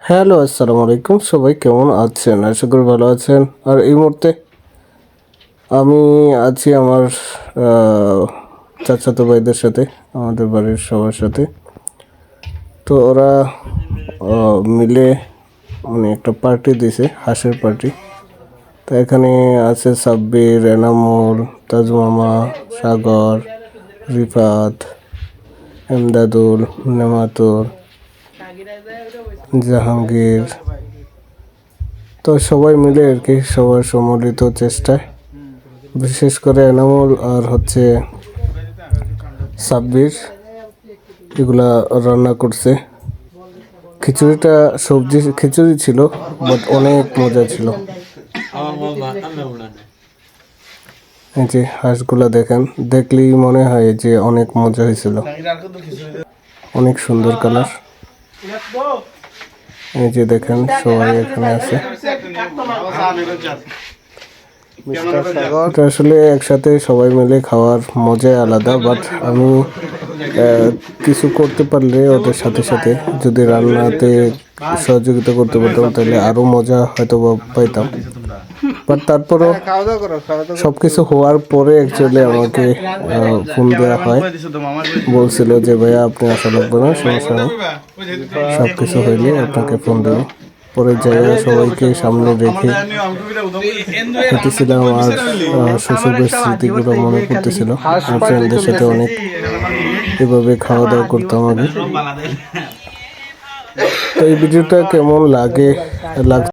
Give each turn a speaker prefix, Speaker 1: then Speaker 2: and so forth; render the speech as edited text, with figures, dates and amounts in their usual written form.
Speaker 1: Hello, আসসালামু আলাইকুম। সবাই কেমন আছেন? আশা করি ভালো আছেন। আর এই মুহূর্তে আমি আছি আমার চাচাতো ভাইদের সাথে, আমাদের বাড়ির সবার সাথে। তো ওরা মিলে মানে একটা পার্টি দিছে, হাঁসের পার্টি। তো এখানে আছে সাব্বির, এনামুল, তাজু মামা, সাগর, রিফাত, এমদাদুল, নেমাতুর, জাহাঙ্গীর। তো সবাই মিলে আর কি, সবার সম্মিলিত চেষ্টায়, বিশেষ করে এনামুল আর সাব্বির এগুলা রান্না করছে। খিচুড়িটা খিচুড়ি ছিল, বাট অনেক মজা ছিল। এই যে হাঁসগুলা দেখেন, দেখলেই মনে হয় যে অনেক মজা হয়েছিল, অনেক সুন্দর কালার। এই যে দেখেন সবাই এখানে আছে। এটা আসলে একসাথে সবাই মিলে খাওয়ার মজাই আলাদা। বাট আমি কিছু করতে পারলে ওদের সাথে সাথে যদি রান্নাতে সহযোগিতা করতে পারতাম তাহলে আরও মজা হয়তো পাইতাম। বাট তারপরও সব কিছু হওয়ার পরে অ্যাকচুয়ালি আমাকে ফোন দেওয়া হয়, বলছিল যে ভাইয়া আপনি আসা লাগবে না, সমস্যা নেই, সব কিছু হইলে আপনাকে ফোন দেবো। পরে জায়গা সবাইকে সামনে রেখে হেঁটেছিলাম আর শৈশবের স্মৃতিগুলো মনে পড়তেছিল। আমার ফ্রেন্ডদের সাথে অনেক এভাবে খাওয়া দাওয়া করতাম আগে। তো এই ভিডিওটা কেমন লাগে